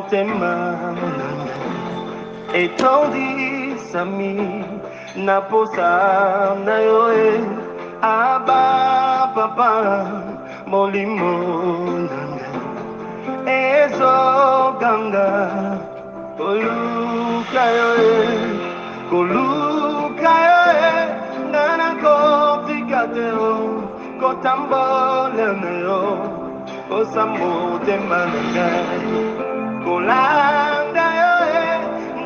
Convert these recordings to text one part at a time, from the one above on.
motema etondi sami na posa na yo aba papa molimo nanga ezoganga koluka yo nana kotika te kotambola na yo osambo motema na ngai kolanda yo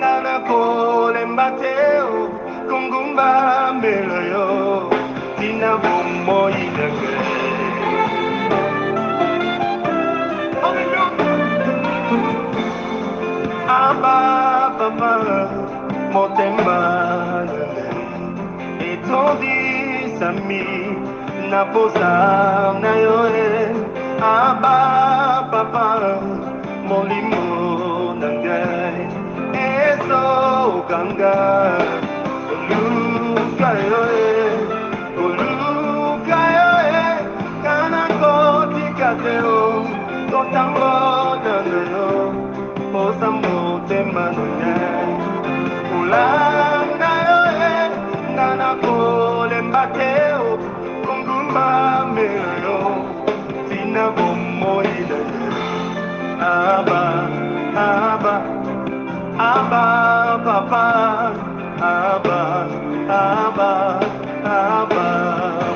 nana kolemba te kongumba mbela yo tina bomoi na ngai. Aba papa motema na ngai etondi sami na posa na yo aba papa molimo na ngai ezokanga koluka yo kana kotika te kotambola na yo posa motema na ngai kolanda yo ngana kolemba te kongumba mbela yo tina bomoi na ngai aba papa aba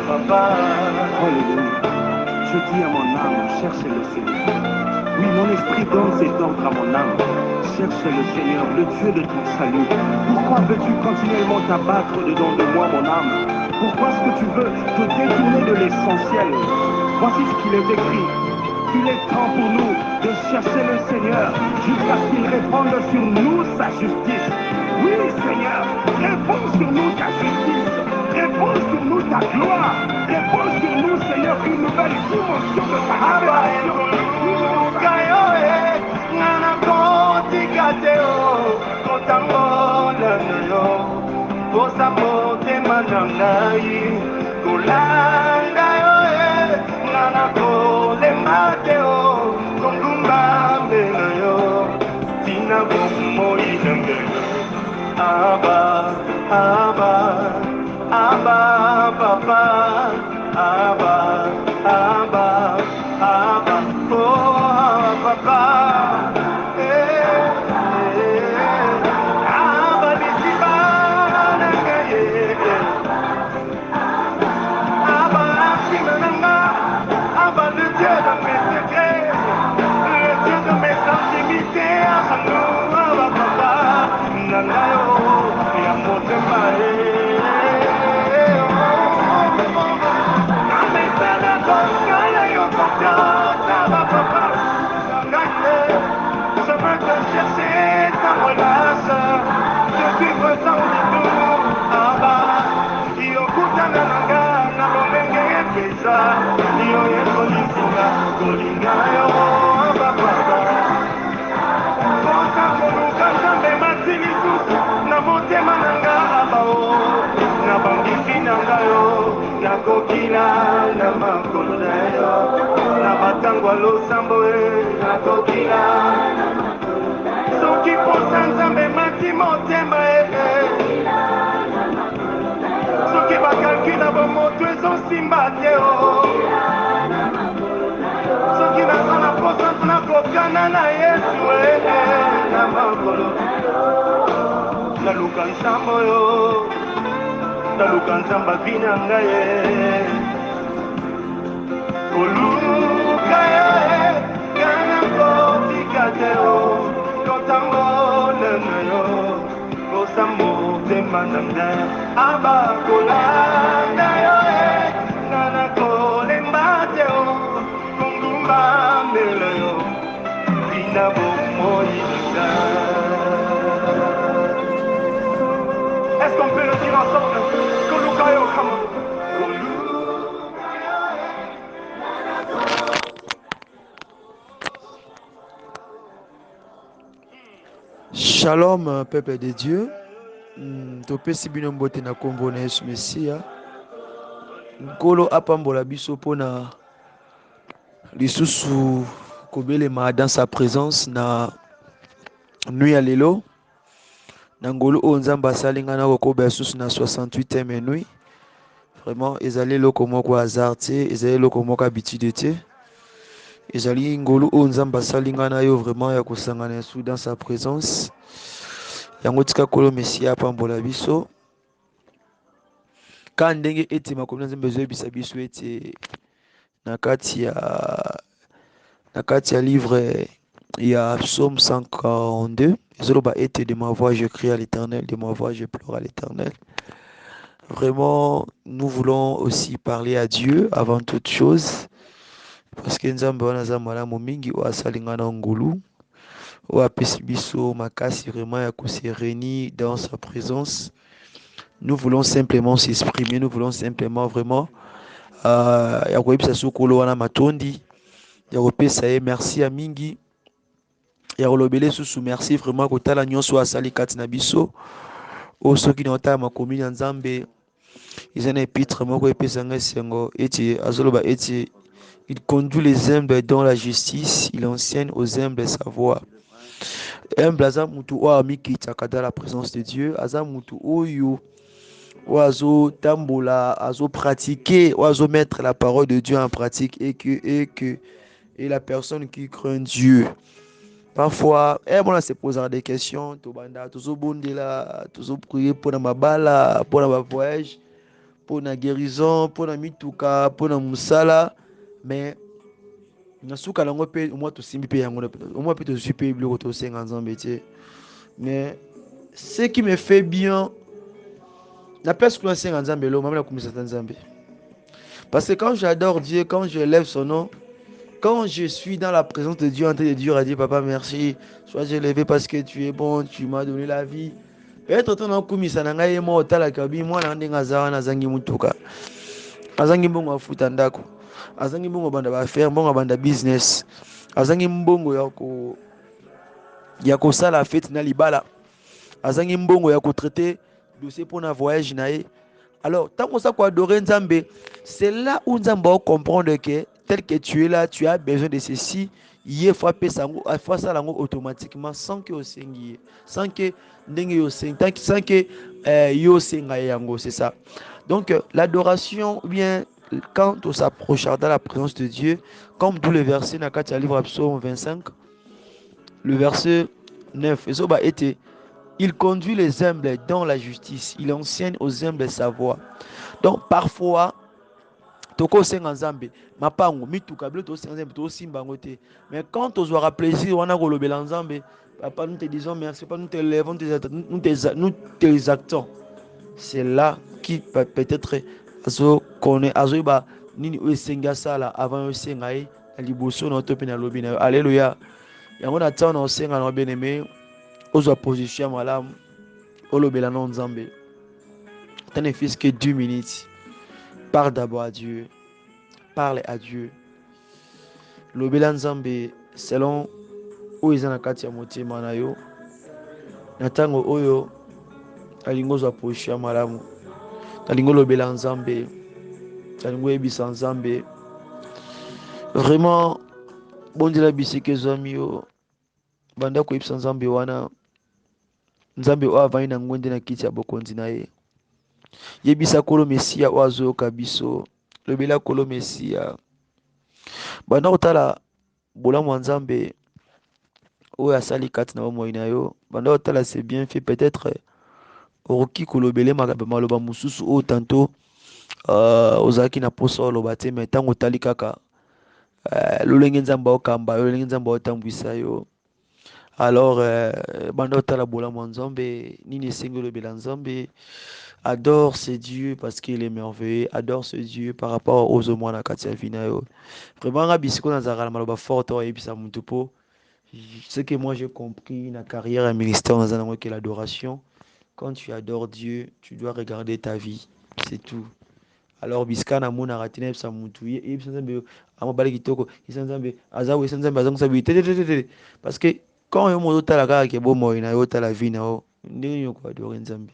papa. Alléluia. Je dis à mon âme, cherche le Seigneur. Oui, mon esprit donne ses ordres à mon âme. Cherche le Seigneur, le Dieu de ton salut. Pourquoi veux-tu continuellement t'abattre dedans de moi, mon âme? Pourquoi est-ce que tu veux te détourner de l'essentiel? Voici ce qu'il est écrit. Il est temps pour nous de chercher le Seigneur jusqu'à ce qu'il réponde sur nous sa justice. Oui, Seigneur, réponds sur nous ta justice. Réponds sur nous ta gloire. Réponds sur nous, Seigneur, une nouvelle dimension de ta révélation. Kolanda yo ngana kolemba te kongumba mbela yo tina bomoi na ngai aba papa aba oh papa aba bisiba na ngai Abba le Dieu de mes secrets, le Dieu de mes intimités, Abba papa, Nanayo, Yamotema, Amesana Koskaya Yokota, Abba papa, je veux te chercher ta relâche, je vivre sans détour, Abba, Yokuta Nananga, Nalomenge Pesa, Yoye Kolinga, Kolinga yo, Abba Papa. Kosa Koluka Zambe Matilisu, na motema nanga Abba o, na bangisi nanga yo, na kokila na makolo na yo, na batangwa losambo na kokila. Soki posa Nzambe mati motema soki bakalkila bomoto ezosimba te soki naza na posa mpona kokana na Yesu na makolo naluka nsambo yo naluka nzambe avi na ngai koluka yo kana kotika te kotambola na yo kosa motema na ngai aba kolanda yo nana kolemba te kongumba mbela yo tina bomoi na ngai. Est-ce qu'on peut le dire ensemble? Koluka yo, come on. Shalom, peuple de Dieu. Topesi bino mbote na kombo na Yesu Mesia. Nkolo apambola biso pona lisusu kobelema dans sa présence na nuit ya lelo na ngolu oyo nzambe asali ngai na kokoba lisusu na 68e nuit. Vraiment ezali eloko moko hasard te, ezali eloko moko habitude te, ezali ngolu oyo nzambe asali ngai na yo vraiment ya kosangana yesu dans sa présence. Yango tika kolo mesia apambola biso ka ndenge ete makomi na nzambe ezoyebisa biso ete na kati ya livre ya psaume 142 ezoloba ete de ma voix je crie à l'éternel, de ma voix je pleure à l'éternel. Vraiment, nous voulons aussi parler à Dieu avant toute chose. Parce que nzambe wana za malamu mingi oyo asali ngai na ngulu oyo apesi biso makasi vraiment ya kose réunir dans sa présence. Nous voulons simplement s'exprimer, nous voulons simplement vraiment ya koyebisa sokolo wana matondi ya kopesa ye merci ya mingi ya kolobele susu merci vraiment kotala nyonso asali kati na biso oyo soki na otala makomi ya nzambe eza na epitre moko epesa ngai esengo ete azoloba ete il conduit les humbles dans la justice, il enseigne aux humbles sa voie. Humble aza mutu oyo amikitaka dans la présence de Dieu, aza mutu oyo azo tambola, azo pratiquer, azo mettre la parole de Dieu en pratique et la personne qui craint Dieu. Parfois, on se posera des questions, toujours bondela, toujours prier pour ma bala, pour ma voyage, pour la guérison, pour la mituka, pour la musala, mais nasuka lango pe moi to simbi pe yango au moins peut te super biloko to 50 ans métier. Mais ce qui me fait bien n'a pas ce que 50 ans belo même la comme certains zambé. Parce que quand j'adore Dieu, quand je lève son nom, quand je suis dans la présence de Dieu en train de dire à Dieu papa merci, soit j'ai levé parce que tu es bon, tu m'as donné la vie. Peut-être ton kumisa na ngai mo tala kabi moi na ndinga zawa na zangi mutuka. Azangi mbongo afuta ndako. Azangi mbongo banda ba faire mbongo banda business. Azangi mbongo ya kosala fête na libala. Azangi mbongo ya kotraiter dossier pour na voyage na ye. Alors, tant qu'on s'est adorer Nzambe, c'est là où Nzambe va comprendre que tel que tu es là, tu as besoin de ceci. Il faut faire ça automatiquement sans que osengi, sans que ndenge osengi, sans que yosenga yango, c'est ça. Donc l'adoration vient quand on s'approche dans la présence de Dieu, comme tout le verset dans le livre Psaume 25, le verset 9. Il conduit les humbles dans la justice, il enseigne aux humbles sa voie. Donc parfois, toko senga nzambe mapango mituka bilo to senga nzambe to simba ngote, mais quand on aura plaisir wana kolobela nzambe papa nous te disons merci, pas nous te lèvons nous te exaltons. C'est là qui peut-être azo connaît azo ba nini osenga sala avant osenga ye liboso na to pe na lobi na alléluia. Yango na tana osenga na bien-aimé ozo position malamu olobela na nzambe. T'en es fils que 2 minutes. Parle d'abord à Dieu. Parle à Dieu. Lobela nzambe selon oyo eza na kati ya motema na yo. Na tango oyo alingo zo position malamu. Talingo lobela nzambe. Talingo yebisa nzambe. Vraiment bondela bisike zami yo. Banda ko yebisa nzambe wana. Nzambe oyo avandi na ngwende na kiti ya bokonzi na ye. Yebisa kolo mesia oyo azoyoka biso. Lobela kolo mesia. Banda kotala bolamu ya nzambe oyo asali kati na bomoi na yo. Banda kotala c'est bien fait, peut-être okoki kolobele maloba mosusu oyo tanto ozalaki na posa oloba te, mais ntango otali kaka lolenge nzambe okamba yo, lolenge nzambe otambwisa yo. Alors banda kotala bolamu ya nzambe nini esengi olobela nzambe. Adore ce Dieu parce qu'il est merveilleux. Adore ce Dieu par rapport aux hommes na kati ya vina yo. Vraiment nga bisiko na zara maloba fort o yebisa mutu po. Ce que moi j'ai compris na carrière et ministère dans un que l'adoration. Quand tu adores Dieu, tu dois regarder ta vie. C'est tout. Alors biska na mona ratina yebisa mutu yebisa nzambe amabali kitoko yebisa nzambe azawe yebisa nzambe azangu sabi tete. Parce que quand yo moto tala kaka ke bo moi na yo tala vie na yo ndenge yo ko adorer nzambe.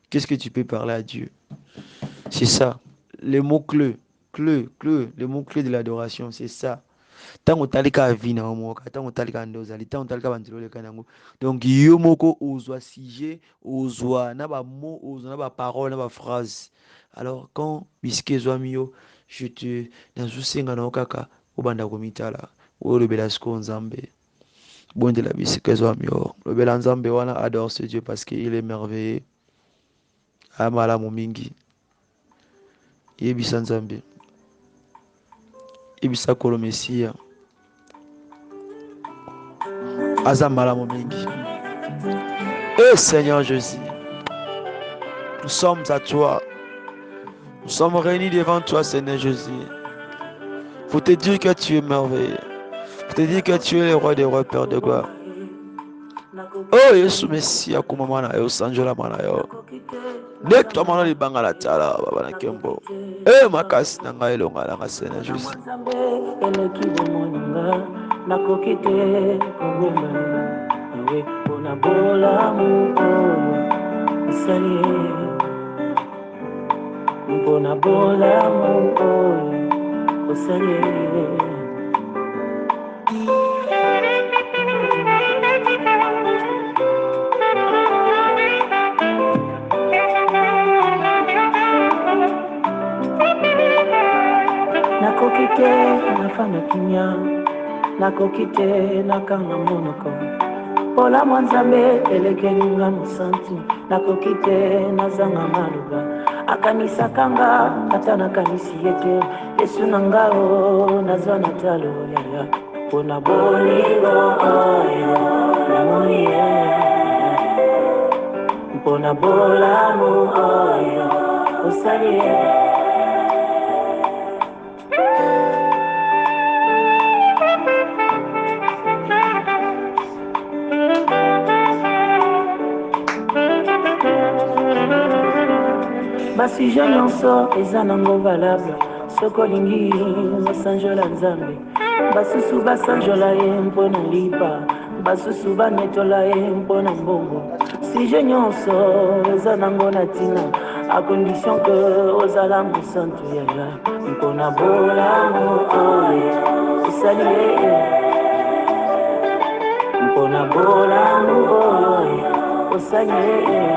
Qu'est-ce que tu peux parler à Dieu? C'est ça. Les mots clés. Le mot clé de l'adoration, c'est ça. ntango talika vie na moka ntango talika ndozali ntango talika banzelo leka nango donc yo moko ozwa sujet ozwa na ba mot ozwa na ba parole na ba phrase alors quand bisiki ezwami yo je te nazosenga na yo kaka obanda komitala olobela sikoyo nzambe bondela bisika ezwami yo lobela nzambe wana adore ce Dieu parce qu'il est merveilleux amalamu mingi yebisa nzambe yebisa kolo mesia aza malamu mingi. Et Seigneur Jésus, nous sommes à toi, nous sommes réunis devant toi Seigneur Jésus, pour te dire que tu es merveilleux, pour te dire que tu es le roi des rois, Père de gloire. Oh Yesu Messia kumamana yo sanjola mana yo nekto mana libanga la tala baba na kembo makasi na ngai longa la ngasena Jésus eleki bomoninga nakoki te kobomba nawe mpona bolamu oyo osali mpona bolamu oyo osali nakoki te nafana kimia nakoki te nakanga monoko mpola mwa nzambe elekelinga mosantu nakoki te nazanga maloba akanisaka nga ata nakanisi ye te yesu na nga o nazwa na talo yaya mpona bolingo oyo namoni ye mpona bolamu oyo osali ye basuje nyonso eza nango valable soki olingi osanjola nzambe basusu basanjola ye mpona lipa basusu banetola ye mpona mbongo suje nyonso eza nango na ntina a condition ke ozala mosantu yaya mpona bolamu oyo osali ye mpona bolamu oyo osali ye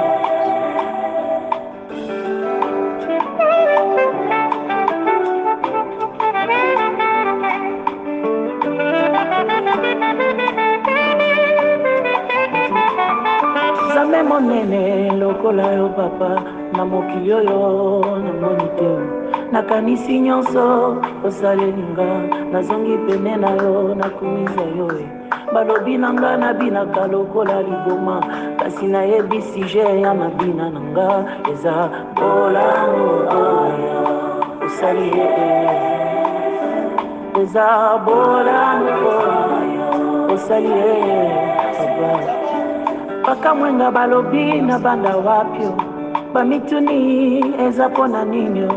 nzambe monene lokola yo papa na mokili oyo namoni te nakanisi nyonso osalelinga nazongi pene na yo nakumisa yo balobi na nga nabinaka lokola liboma kasi nayebi suje ya mabina na nga eza bolamu oyo osali ye eza bolamu oyo osali ye papa bakamwenga balobi na banda wapyo bamituni eza mpona nini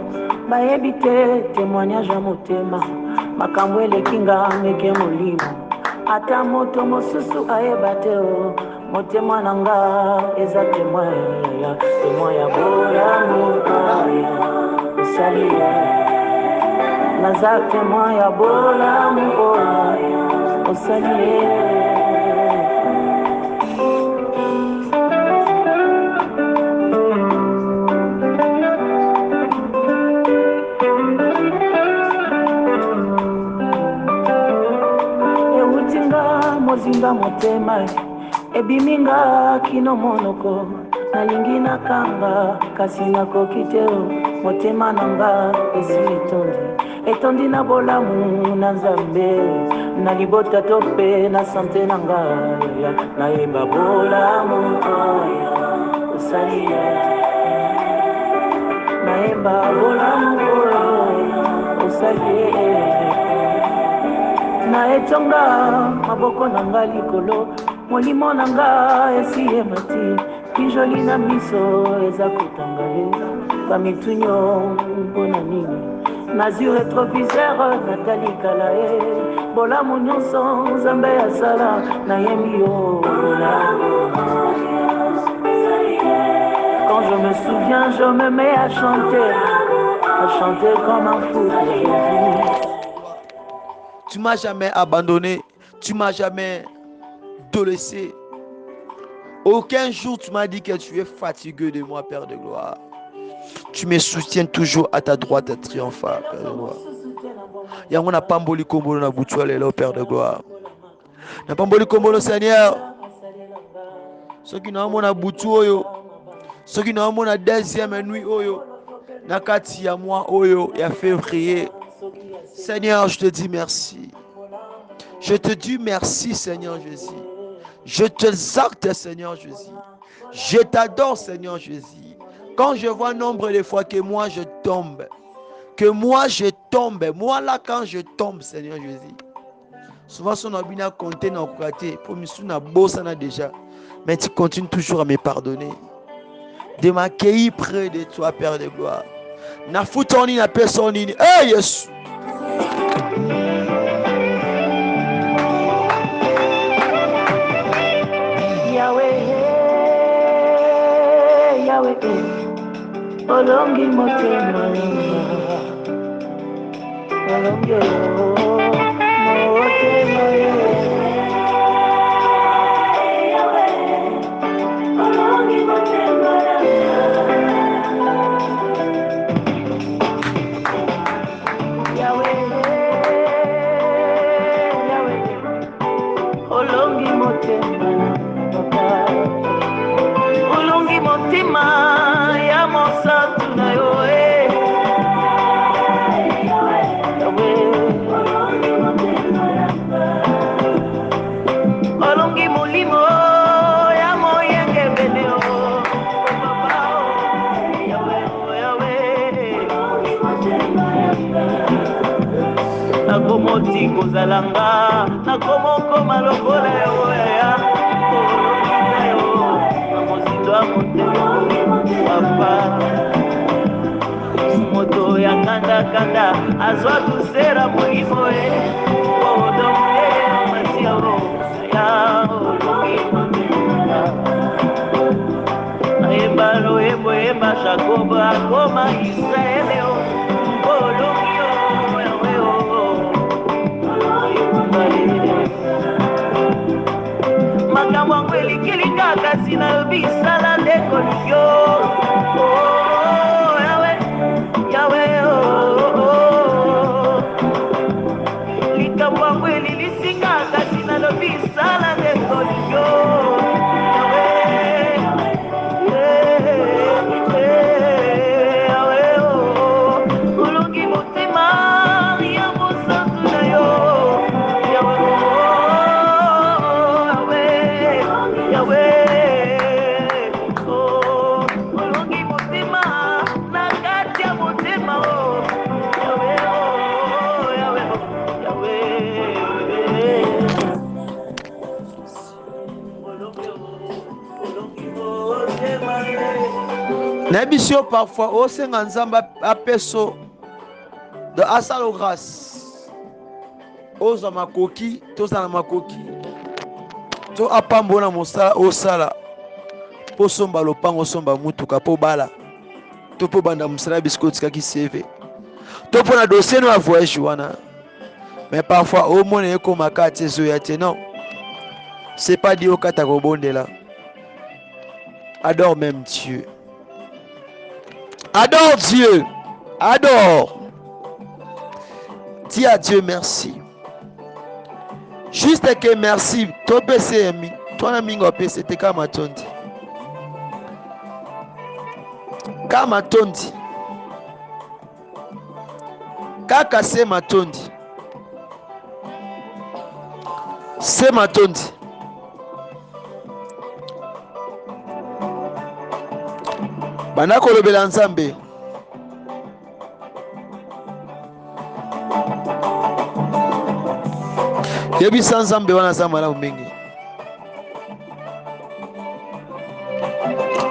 bayebi te témoignage ya motema makambo elekinga meke molimo ata moto mosusu ayeba te motema na nga eza témoin ya bolamu oyo osali naza témoin ya bolamu oyo osali mozinga motema ebiminga kino monoko nalingi nakanga kasi nakoki te motema na nga esi etondi na bolamu na nzambe na libota to mpe na sante na nga nayeba bolamu oyo osali nayeba bolamu oyo osali na etonga maboko na nga likolo molimo na nga esi emati kijoli na miso eza kotanga bamitunyo mpona nini nazwi retroviseur natalikala bolamu nyonso nzambe asala nayembi yo quand je me souviens je me mets à chanter comme un fou. Tu m'as jamais abandonné. Tu m'as jamais délaissé. Aucun jour tu m'as dit que tu es fatigué de moi, Père de gloire. Tu me soutiens toujours à ta droite triomphale, Père de gloire. Yango na pamboli kombolo na butua lelo, Père de gloire. Na pamboli kombolo, Seigneur. Ceux qui n'ont pas butu oyo, ceux qui n'ont pas deuxième nuit oyo, na kati ya mois oyo ya février. Seigneur, je te dis merci. Je te dis merci, Seigneur Jésus. Je t'exalte, Seigneur Jésus. Je t'adore, Seigneur Jésus. Quand je vois nombre de fois que moi je tombe, moi là quand je tombe, Seigneur Jésus. Souvent, on a bien compté dans le côté, pour me souvenir de déjà. Mais tu continues toujours à me pardonner. De m'accueillir près de toi, Père de gloire. Na foutoni na personne. Hey, Yesu. Yahweh, Yahweh, olongi motema olongi motema olongi motema Yahweh, Yahweh, olongi motema olongi motema ya mosantu na yo olongi molimo ya moyenge bene o nakomoti kozalanga nakomokoma lokola yo ya papa moto ya kanda azwa kusera molimo odombe matia ya ayembalo yemba Jacob akoma Israele olongio makambo yango elikili kaka sina bisala ndekolio yawe likambo yango elilisi kaka sina lobisala ndekolio ulungi motema ya mosantu na yo Nabisio parfois au senga nzamba apeso de asalo grâce oza makoki tozana makoki to apambona mosala osala po somba lopango somba mutuka po bala to po banda musala biskoti kaki CV to po na dossier no voyage wana mais parfois au monde eko makati zo ya non c'est pas dit au kata ko bondela adore même Dieu. Adore Dieu. Adore. Dis à Dieu merci. Juste que merci. Toi, PCMI. Toi, Namingo PC, t'es comme Tondi. Comme Tondi. Kaka c'est ma Tondi. C'est ma Tondi. Bana kolobela nzambe yebisa nzambe wana za malamu mingi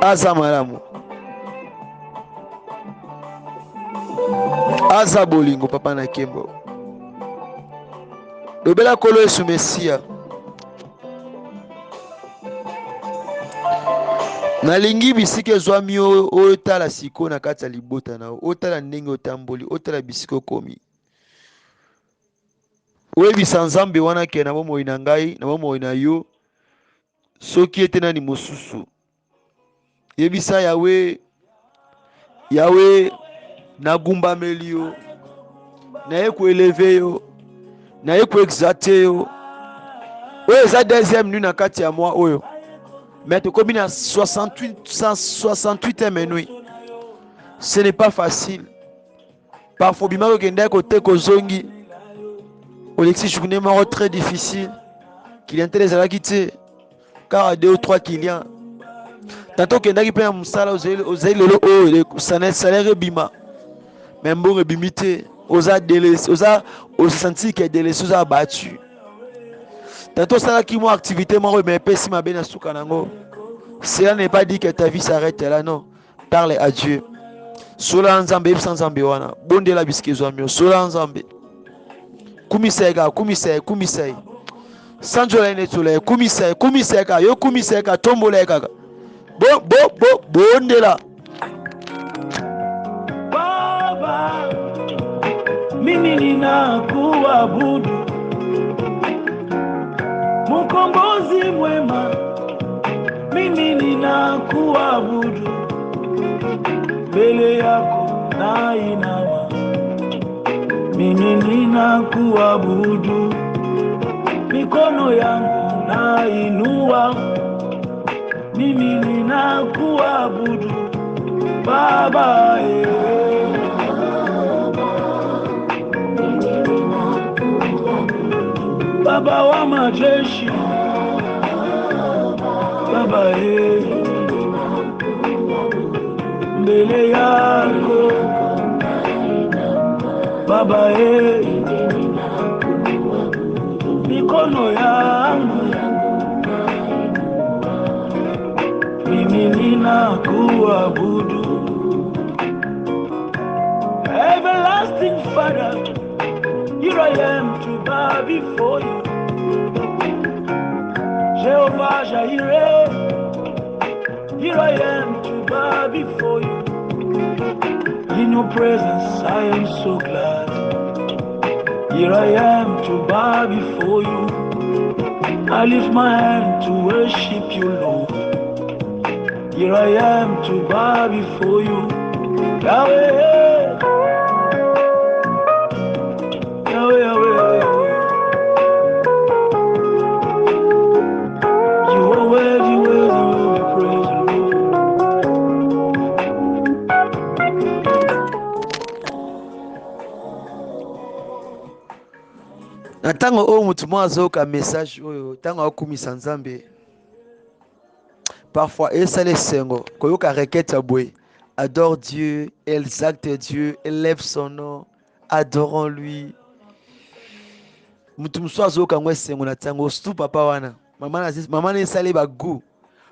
aza malamu aza bolingo papa na kembo lobela kolo Yesu Mesia nalingi bisika ezwami oyo tala siko na kati ya libota na otala ndenge otamboli otala bisika okomi oyebisa nzambe wana ke na bomoi na ngai na bomoi na yo soki ete nani mosusu yebisa yawe nagumbameli yo naye koeleve yo naye koexalte yo oyo eza deuxième nuit na kati ya mwa oyo mais tokomi na 68e nuit. Ce n'est pas facile. Parfois bimako kende kote kozongi olexi journée moko très difficile client ezalaki te car 2 ou 3 clients tantôt kendaki mpe na mosala ozali lelo oyo salaire ebima mais mbongo ebimi te oza senti ke délaissé oza abattu tantôt osalaki mwa activité moko mais epesi mabe na suka nango. Cela n'est pas dit que ta vie s'arrête là, non. Parle à Dieu. Sola nzambe sans nzambe wana bondela bisikezo mio sola nzambe kumiseka sanjola netole kumiseka yo kumiseka tomboleka bondela Baba mimi ninakuabudu mkombozi mwema mimi ninakuabudu mbele yako nainama mimi ninakuabudu mikono yangu nainua mimi ninakuabudu Baba Baba wa majeshi Baba mbele yako Baba mikono yangu mimi ninakuabudu Everlasting Father, here I am to bow before you Jehovah Jireh, here I am to bow before you. In your presence I am so glad. Here I am to bow before you. I lift my hand to worship you, Lord. Here I am to bow before you. Yahweh, Yahweh, Yahweh, Yahweh. You are worthy, worthy, worthy, praise the Lord. Na ntango oyo motu moko azoyoka message oyo ntango akumisa nzambe parfois esala esengo koyoka requête ya boye adore Dieu, exalte Dieu, élève son nom, adorons lui. Mutu mosusu azoyoka yango esengo na ntango surtout papa wana mama na esali bagout.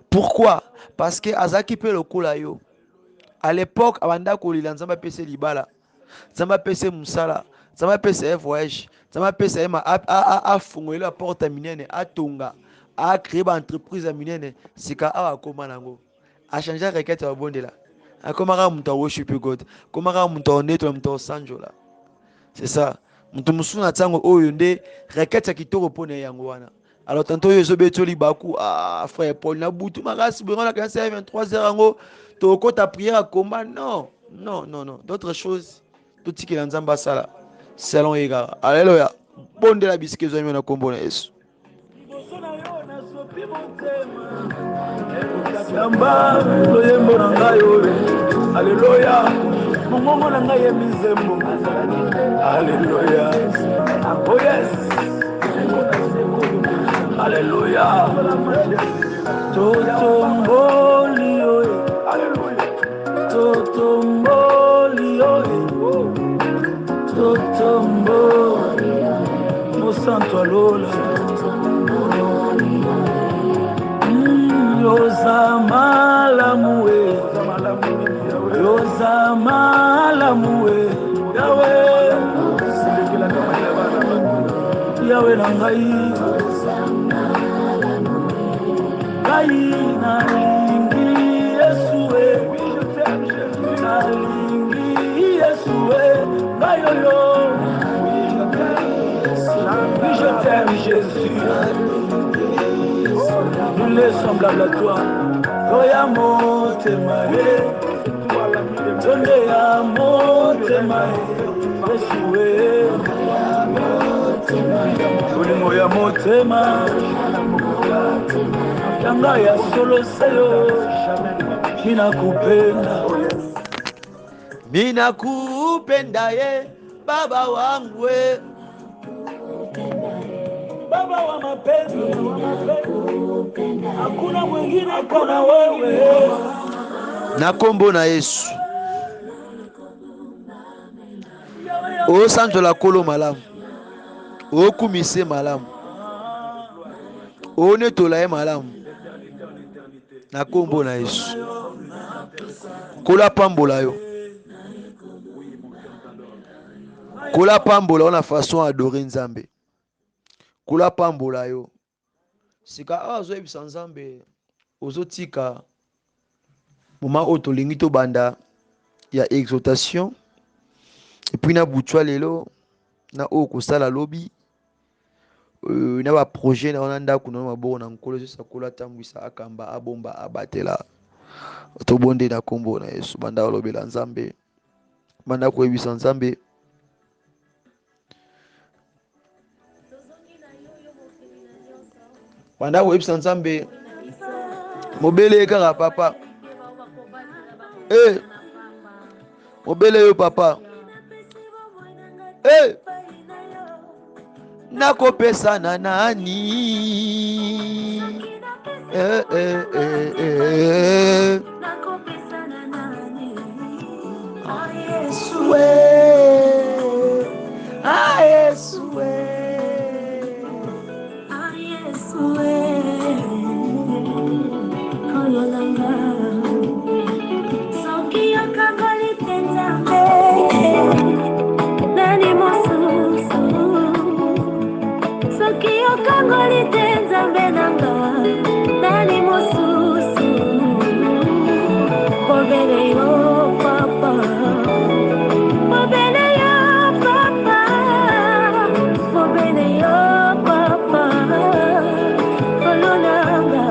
Pourquoi? Parce que azalaki mpe lokola yo à l'époque abanda kolila nzambe apesa libala nzambe apesa mosala nzambe apesa voyage nzambe apesa ye afungolela aporte minene atonga acrée baentreprise ya minene sika awa akóma nango achange requête ya babondela akomaka moto aworship God akomaka moto aonetola moto aosanjola. C'est ça moto mosusu na ntango oyo nde requête ya kitoko mpona ye yango wana. Alors tantôt yo ezobeti olibaku frère Paul na butu makasi bongo na 23h yango tokota prière à combat. Non, non, non, non. D'autres choses, tout ce qui est en sala selon Ega. Alléluia. Bonne de la bisque, ils ont combo na Yesu. Alléluia. Mongongo na ngai emizembo. Alléluia. Oh yes. Alléluia. Totomboli oye. Alléluia. Totomboli oye. Totomboli. Mo santo alola. Yozamalamuwe. Yozamalamuwe. Yahweh. Yahweh na ngai. Ngai nalingi Yesue. Nalingi Yesue. Ngai yoyo. t'aime Jésus. Nous laissons à toi. Oya motema Zonde ya motema Yesuwe Olimo ya motema Yanga ya solo seyo Mina kupenda Mina kupenda ye baba wangu we. Baba wa mapenzi hakuna mwingine kama wewe. Na kombo na Yesu osanzola kolo malamu, okumise malamu, onetola ye malamu. Na kombo na Yesu kola pambola yo, kola pambola yo na façon adore Nzambe, kola pambola yo sika awa azoyebisa Nzambe ozotika moment oyo tolingi tobanda ya exaltation epuis na butwa lelo na oyo kosala lobi na baprojet na wana ndako na maboko na nkolo ezosa kola atambwisa akamba abomba abatela tobonde na kombo na Yesu. Banda kolobela Nzambe, banda koyebisa Nzambe banda koyebisa Nzambe mobele kaka papa mobele yo papa nakopesa na nani Yesue Yesue Yesue kololanga soki okangoli Nzambe nani mosusu soki okangoli Nzambe nanga nani mosusu kobele yo papa kobele yo papa kobele yo papa kololanga.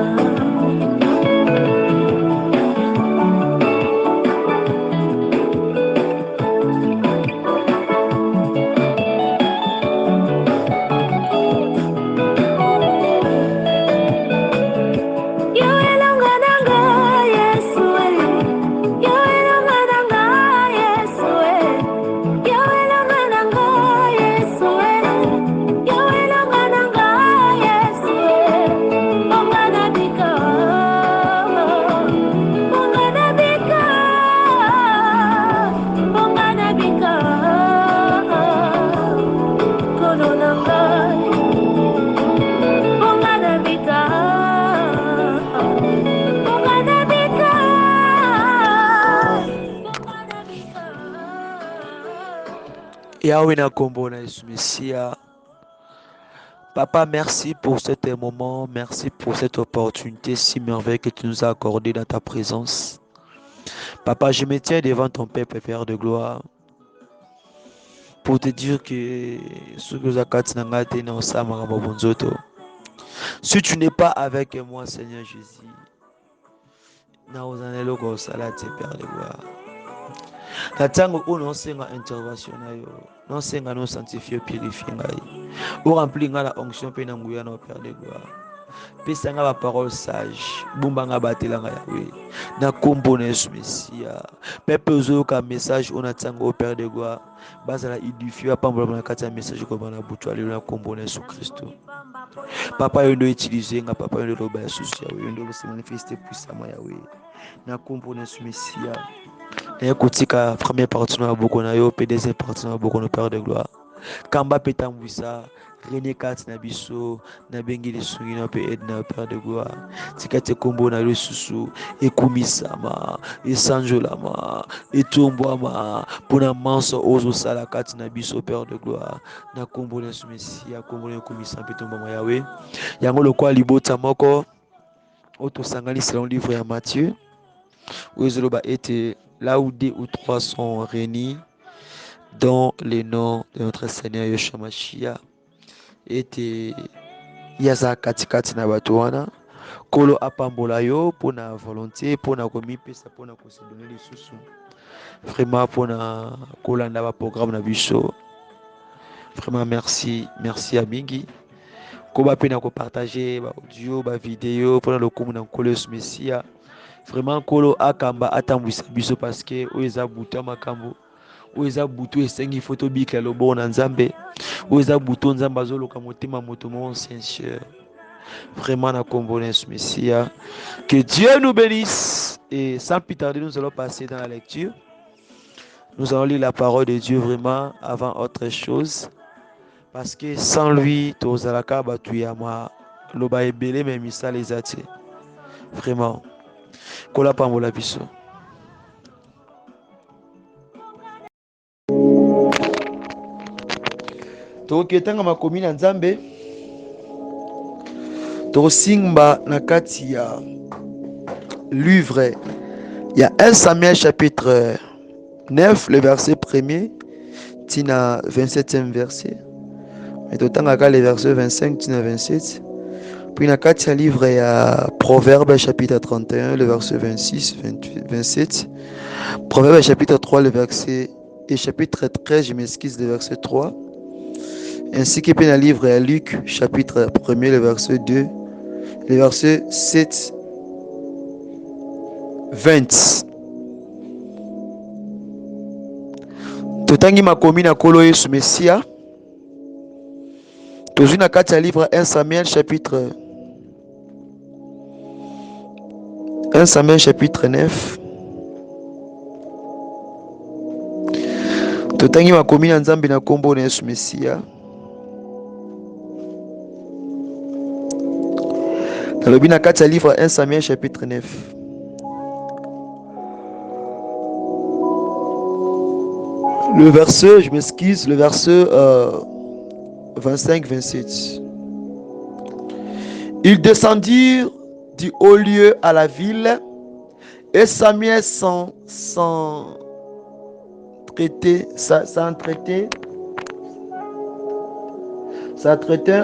Yahweh na kombo na Yesu Messia. Papa, merci pour cet moment, merci pour cette opportunité si merveilleuse que tu nous as accordée dans ta présence. Papa, je me tiens devant ton peuple, Père de gloire, pour te dire que si tu n'es pas avec moi, Seigneur Jésus, Père de gloire. Natango o non senga intervention na yo non senga no sanctifier purifier ngai o remplir nga la onction pe na nguya na Père de gloire pesa nga ba parole sage bumba nga batela nga Yahweh na kombo na Yesu Messia pepe ozoyoka message on atango au Père de gloire bazala édifié pambola na kati ya message ko bana butwa lelo na kombo na Yesu Kristo. Papa yo ndo utiliser nga papa yo ndo loba Yesu Yahweh yo ndo se manifester puissamment Yahweh na kombo na Yesu Messia. Et kotika première partie na boko na yo, deuxième partie na boko na Père de gloire. Kamba petambwisa, René Kat na biso, na bengi le sungi na pe edna Père de gloire. Tikate kombo na le susu, ekumisama, esanjolama, etombwama, pona manso ozo sala kat na biso Père de gloire. Na kombo na Messia, kombo na komisa petombama Yahweh. Yango lokwa libota moko, oto sangani selon livre ya Matthieu. Où était là où 2 ou 3 sont réunis dans le nom de notre Seigneur Yeshua Mashiach. ete yaza katikati na bato wana kolo apambola yo pona volonté pona komipesa pona kosedone lisusu vraiment pona kolanda ba programme na biso. Vraiment merci à mingi koba pena ko partager ba audio ba vidéo pona lokumu na nkolo Yesu Mesia. Vraiment kolo akamba atambwisa biso parce que oeza buta makambo oeza butu esengi photo bikla lobo na nzambe oeza butu nzambe azoloka motema moto mon sincère. Vraiment na kombo na Yesu Mesia. Que Dieu nous bénisse et sans plus tarder nous allons passer dans la lecture. Nous allons lire la parole de Dieu vraiment avant autre chose. Parce que sans lui, tozalaka batuyama loba ebele mais misala ezati. Vraiment. Kola pambola biso. Toketanga makomi na Nzambe. Tosimba na kati ya livre. Il y a 1 Samuel chapitre 9, le verset 1er, tina 27e verset. Et totanga le verset 25, tina 27. Puis na kati ya livre ya Proverbe chapitre 31, le verset 26, 28, 27. Proverbe chapitre 3, le verset et chapitre 13, je m'excuse, le verset 3. Ainsi que dans le livre à Luc chapitre 1er, le verset 2, le verset 7, 20. Totangi makomi na kolo Yesu Mesia. Tozui na kati ya livre 1 Samuel chapitre 9. Totangi makomi na Nzambe na kombo na Yesu Mesia. Talobi na kati ya livre 1 Samuel chapitre 9. Le verset, je m'excuse, le verset 25-27. Ils descendirent du haut lieu à la ville et Samuel s'entretint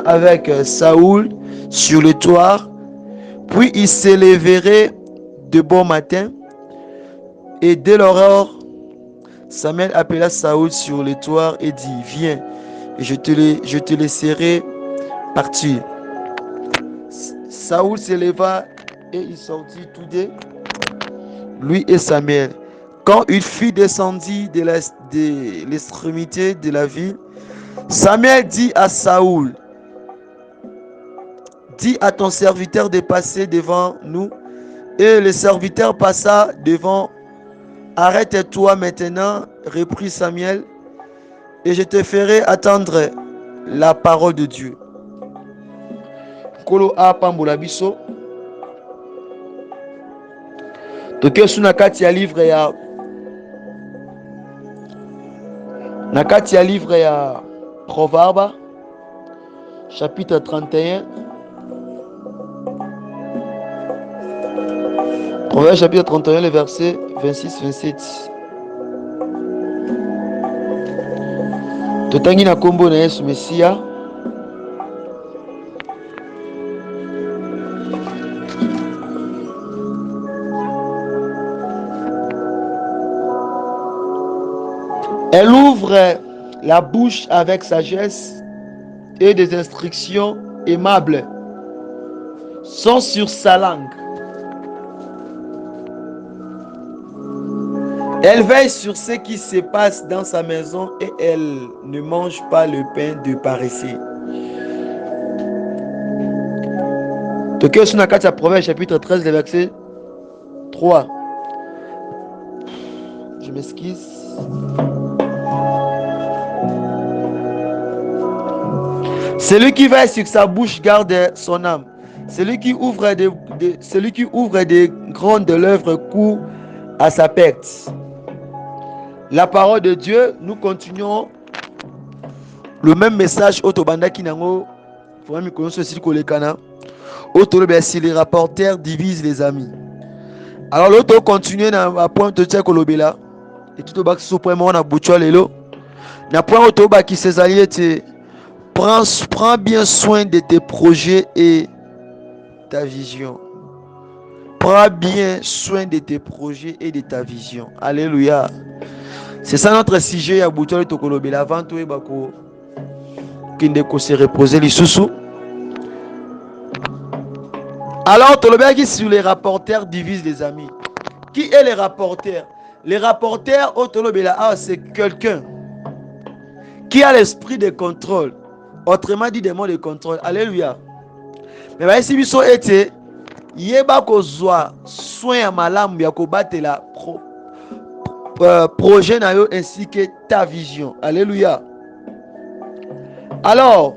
avec Saoul sur le toit. Puis il s'élèverait de bon matin et dès l'aurore, Samuel appela Saoul sur le toit et dit: Viens, et je te laisserai partir. Saoul s'éleva et il sortit tous deux, lui et Samuel. Quand il fut descendu de l'extrémité de la ville, Samuel dit à Saoul: Dis à ton serviteur de passer devant nous. Et le serviteur passa devant. Arrête-toi maintenant, reprit Samuel, et je te ferai attendre la parole de Dieu. Kolo a pambola biso. Tokesu na kati ya livre ya Proverbe chapitre 31. Proverbe chapitre 31, le verset 26-27. Totangi na kombo na Yesu Mesia. Elle ouvre la bouche avec sagesse et des instructions aimables sont sur sa langue. Elle veille sur ce qui se passe dans sa maison et elle ne mange pas le pain de paresseux. Tokyo Sunakata Proverbe chapitre 13, le verset 3. Je m'excuse. Celui qui veille sur sa bouche garde son âme. Celui qui ouvre des grandes lèvres court à sa perte. La parole de Dieu, nous continuons le même message. Otobanda Kinango, si les rapporteurs divisent les amis. Alors l'autre continue à point de tchèque kolobela. Et tout au bas suprêmement na bouchoa lelo. Na point autoba qui ses alliés Prends bien soin de tes projets et ta vision. Prends bien soin de tes projets et de ta vision. Alléluia. C'est ça notre sujet à Boutol Tokolobela avant tout et bako Kindeko se reposer les sous. Alors Tolobela qui sur les rapporteurs divise les amis. Qui est les rapporteurs? Les rapporteurs au Tolobela c'est quelqu'un qui a l'esprit de contrôle. Autrement dit des mots de contrôle. Alléluia. Mais si biso été yeba kozwa soin ya malamu ya kobatela projet na yo ainsi que ta vision. Alléluia. Alors,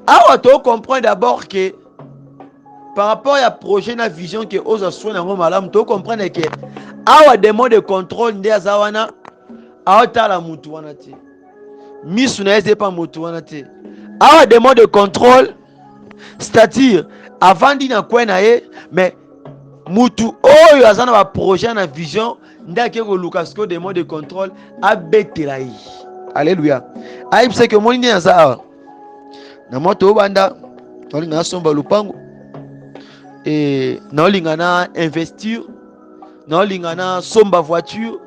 awa to comprendre d'abord que par rapport à projet na vision que oza soin na malamu to comprendre que awa des mots de contrôle nde azawana aotala mutu wana te. Misu na eze pas mutu wana te. Awa des mots de contrôle, c'est-à-dire avant d'ina kwe na ye, mais mutu oyo azana ba projet na vision ndake ko lukasko des mots de contrôle abetela yi. Alléluia. Aïe c'est que mon nia za na moto banda tolinga somba lupango et na olinga na investir, na olinga na somba voiture,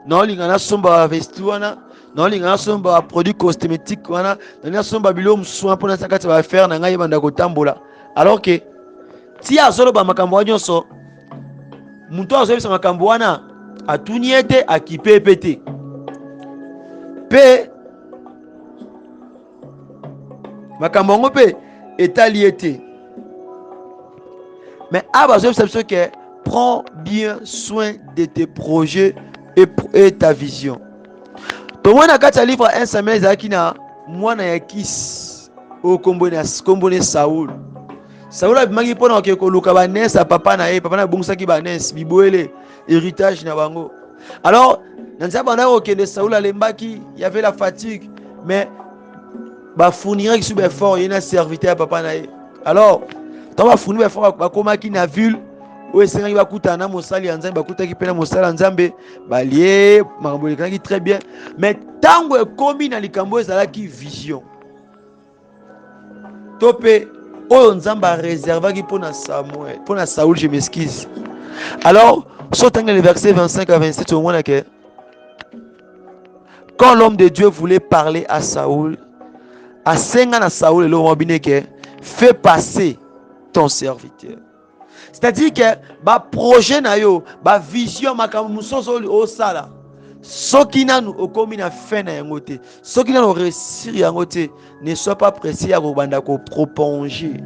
na olinga na somba vestir wana, na olinga na somba produit cosmétique wana, na somba bilo msoin pour na sakati ba faire na ngai banda ko tambola. Alors que si azolo ba makambo nyonso muto azobisa makambo wana atuni ete akipepe te pe makambo ngo pe etali ete. Mais azobisa biso que prends bien soin de tes projets et ta vision. To mwana kati livre 1 Samuel ezalaki na mwana ya Kis o kombone Saul. Saul abimaki mpona ke koluka banese papa na ye, papa na bongusaki banese biboele héritage na bango. Alors nanza bana okende Saul alembaki, il y avait la fatigue, mais ba fournirait sur be fort yena serviteur papa na ye. Alors tant ba fournir be fort ba komaki na ville o esengi bakuta na mosali ya Nzambe, bakutaki pena mosali ya Nzambe balie makambo ekanaki très bien, mais tango ekomi na likambo ezalaki vision topé oyo Nzambe réservaki pour Samuel, pour Saoul, je m'excuse. Alors sautant le verset 25 à 27 au moins que quand l'homme de Dieu voulait parler à Saoul, à Senga na Saoul et l'homme que fais passer ton serviteur. C'est-à-dire que ba projet na yo, ba vision makambo musozo o sala. Soki nanu okomi na fin na yango te, soki nanu réussir yango te, ne sois pas pressé à kobanda ko proponger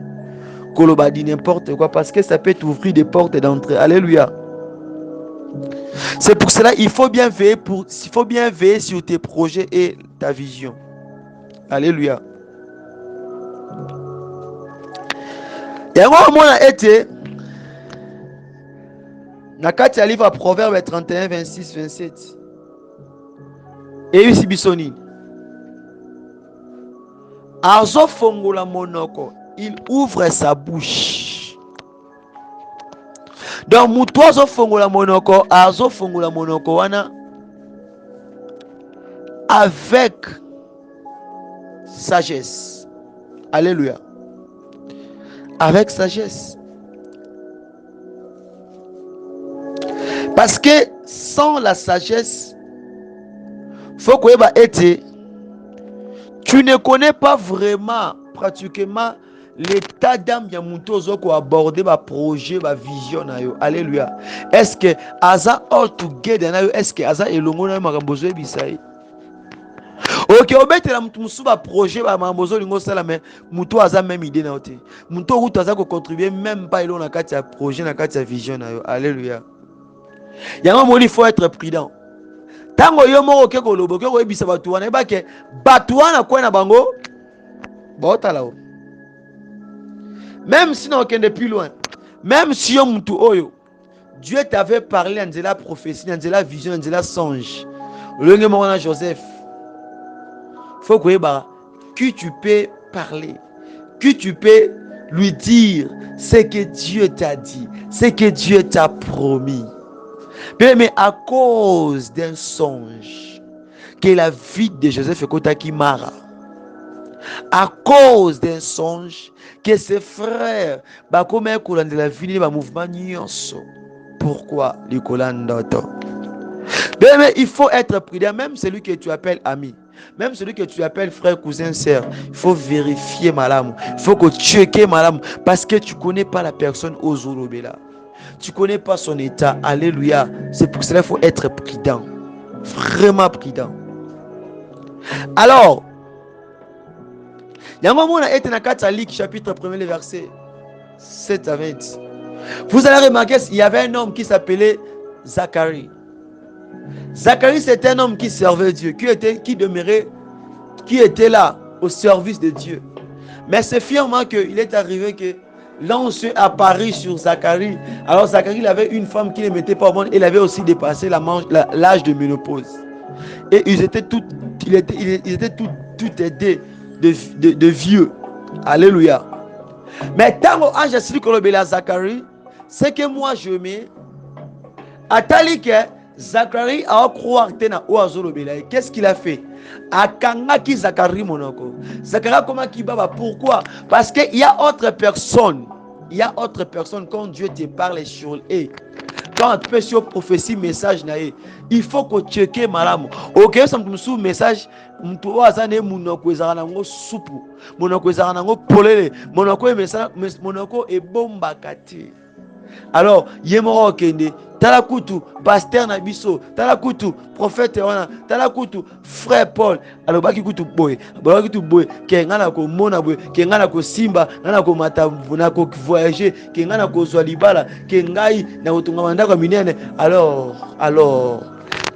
koloba di n'importe quoi, parce que ça peut t'ouvrir des portes d'entrée. Alléluia. C'est pour cela il faut bien veiller sur tes projets et ta vision. Alléluia. Yango mona été na kati ya livre à Proverbe 31 26 27. Et ici bisoni azo fongola monoko, il ouvre sa bouche. Donc mutu azo fongola monoko wana avec sagesse. Alléluia. Avec sagesse. Parce que sans la sagesse, faut que tu ne connais pas vraiment, pratiquement, l'état d'âme de Moutozo qui a abordé ma projet, ma vision. Alléluia. Est-ce que Aza all together, est-ce que Aza elongo na makambozo ebisai? Ok, obetela mutu musuba projet ba makambozo lingo sala, mais mutu Aza même idée na ote. Mutu route Aza ko contribuer même pas ilo na kati ya projet, na kati ya vision na yo. Alléluia. Il faut être prudent. Tango yo moko ke ko lobo ke ko ebisa batu wana ba ke batu wana ko na bango botala o. Même si on est plus loin, même si on mutu oyo Dieu t'avait parlé en la prophétie, en la vision, en la songe. Le nom de Joseph. Faut que tu peux parler, que tu peux lui dire ce que Dieu t'a dit, ce que Dieu t'a promis. Mais à cause d'un songe, que la vie de Joseph est Mara. à cause d'un songe que ses frères bakoma kolandela vini ba mouvement nyonso. Pourquoi les kolandoto? Mais il faut être prudent, même celui que tu appelles ami, même celui que tu appelles frère, cousin, sœur, il faut vérifier madame, il faut que tu checkes madame, parce que tu connais pas la personne aux Zolobela, tu connais pas son état. Alléluia. C'est pour cela qu'il faut être prudent, vraiment prudent. Alors, il y a un moment où on a été dans 4 Luc chapitre 1 verset 7 à 20. Vous allez remarquer, il y avait un homme qui s'appelait Zacharie. Zacharie, c'était un homme qui servait Dieu, qui demeurait, qui était là au service de Dieu. Mais c'est finalement qu'il est arrivé que l'ange apparut sur Zacharie. Alors Zacharie, il avait une femme qui ne mettait pas au monde. Il avait aussi dépassé l'âge de ménopause. Et ils étaient tous aidés de vieux. Alléluia. Mais tant que l'ange s'est colobé à Zacharie, c'est que moi je mets à Talike. Zacharie a croire tena oazolobela. Qu'est-ce qu'il a fait? Akangaki Zacharie monoko. Zacharie comment qui baba? Pourquoi? Parce que il y a autre personne. Il y a autre personne quand Dieu te parle sur eux. Quand tu peux sur prophétie message nae, il faut que tu checkes malamu. OK, ça me sous message mtu azane monoko ezana ngo soupu. Monoko ezana ngo polele. Monoko message monoko e bomba kati. Alors, yemoro kende, talakutu, pasteur Nabiso, talakutu, prophète wana, talakutu, frère Paul, alors baki kutu boy, ke ngana ko mona boy, ke ngana ko simba, ngana ko mata, na ko voyager, ke ngana ko zwa libala, ke ngai na kotunga mandako minene. Alors,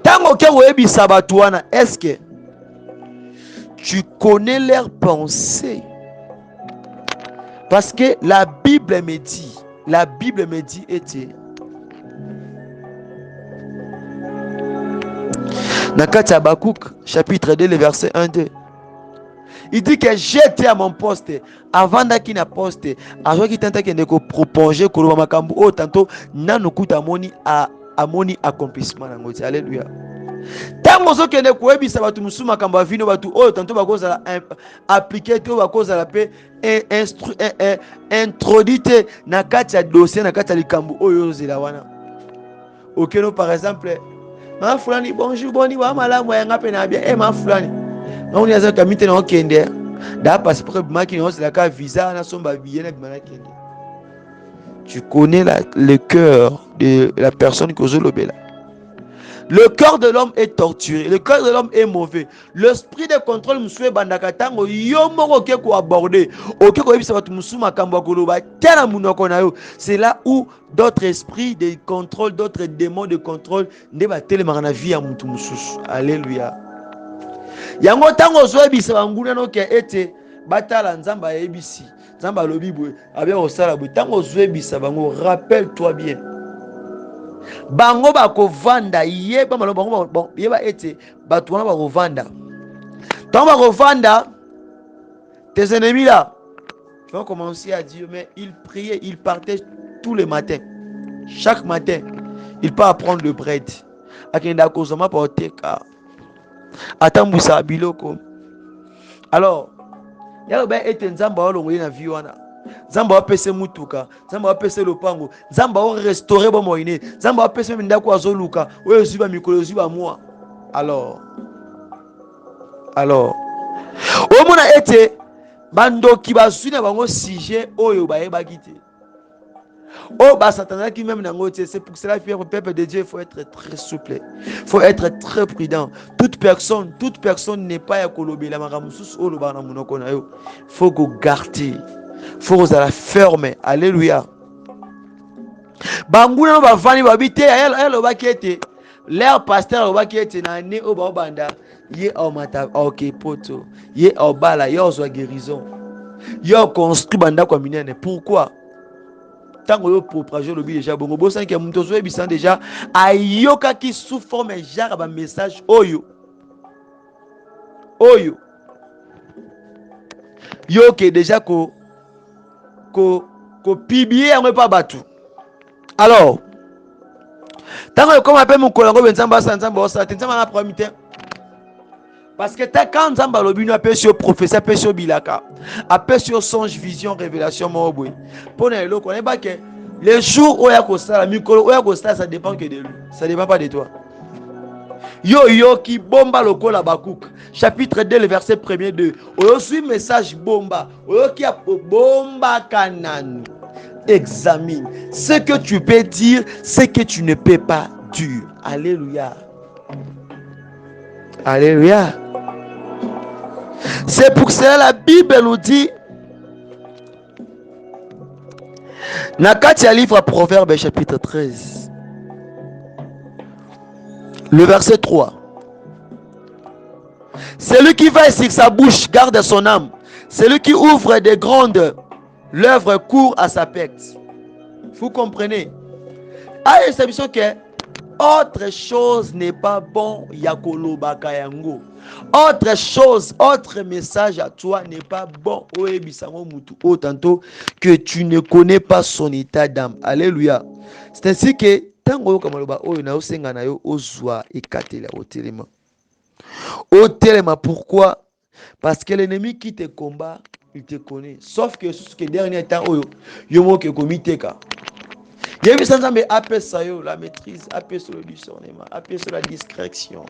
tango ke webi sabatu wana, est-ce que tu connais leurs pensées? Parce que la Bible me dit était dans Habakkuk chapitre 2 le verset 1-2. Il dit que j'étais à mon poste avant d'aki na poste avant qui tenta kende ko proposer ko ba makambu o tanto nanukuta amoni accomplissement na ngoti. Alléluia. Tango zo kende ko ebisa batu musuma kamba vino batu o tanto bakoza appliquer to bakoza la pe introduite na kati ya dossier na kati ya likambu oyo zela wana. Okeno par exemple ma fulani bonjour boni wa malamu ya ngape na bien ma fulani on yaza kamite na okende da passeport maki na la ka visa na somba billet na bimana kende. Tu connais le cœur de la personne que Zolobela. Le cœur de l'homme est torturé, le cœur de l'homme est mauvais. L'esprit de contrôle monsieur bandakatango yomoko ke ko aborder. OK ko ebisa batu musuma kamba koloba tena munoko na yo. C'est là où d'autres esprits de contrôle, d'autres démons de contrôle nde ba telemaka na vie ya mutu mususu. Alléluia. Yango tango zo ebisa banguna no ke ete batala nzamba ebisi. Nzamba lobi boye abia osala boye tango zo ebisa bango, rappelle-toi bien. Bango bako vanda yeba malo bango yeba ete batu wana bako vanda. Tant bako vanda, tes ennemis là vont commencer à dire mais il priait, il partait tous les matins. Chaque matin, il part prendre le bread. Akenda kozoma porteka. Atambusa biloko. Alors, yalo ba ete nzamba olongoye na vie wana. Zamba apese mutuka, zamba apese lopango, zamba o restaurer bo moine, zamba apese ndako azoluka, oyo ziba mikolo ziba moi. Alors o mona ete bandoki bazuna bango sujet oyo bayeba kite. Oh bah Satan qui même nango, c'est pour cela que le peuple de Dieu il faut être très souple, il faut être très prudent. Toute personne n'est pas à kolobe la maramusus o lo bana munoko na yo. Faut go garder. Faut la fermer. Alléluia. Banguna ba vani babite ayelo bakete. Leur pasteur bakete na ne o ba banda ye o mata OK poto. Ye o bala yo zo guérison. Yo construit banda kwa minene. Pourquoi? Tango yo propager le bi déjà bongo bo sanke mutozo ebisan déjà ayoka ki sous forme genre ba message oyo yo ke déjà ko publier yango pa batu. Alors tango comme appelle mon kolango benzamba sanzamba osala tenzamba na premier temps Parce que quand Nzamba lobino appelle sur professeur, appelle sur bilaka, appelle sur songe, vision, révélation, mobile. Pour nous, on est pas que les jours où il y a Costa, ça dépend que de lui. Ça ne dépend pas de toi. Yo qui bomba le col à Bakouk. Chapitre 2, le verset 1er 2. Oyo suit message bomba. Oyo qui a bomba kanan. Examine ce que tu peux dire, ce que tu ne peux pas dire. Alléluia. Alléluia. C'est pour cela la Bible nous dit Nakati a livre à Proverbe chapitre 13. Le verset 3. Celui qui veille sur sa bouche garde son âme. Celui qui ouvre des grandes l'œuvre court à sa perte. Vous comprenez? Ah, c'est bien que autre chose n'est pas bon. Yakolo bakayango. Autre chose, autre message à toi n'est pas bon. Tantôt que tu ne connais pas son état d'âme. Alléluia. C'est ainsi que tango kamaloba oyo na osenga na yo ozwa ekatela otelema. Otelema pourquoi? Parce que l'ennemi qui te combat, il te connaît. Sauf que ce que dernier temps oyo yomo ke komiteka. Yebi sanzambe appelle ça yo la maîtrise, appelle sur le discernement, appelle sur la discrétion.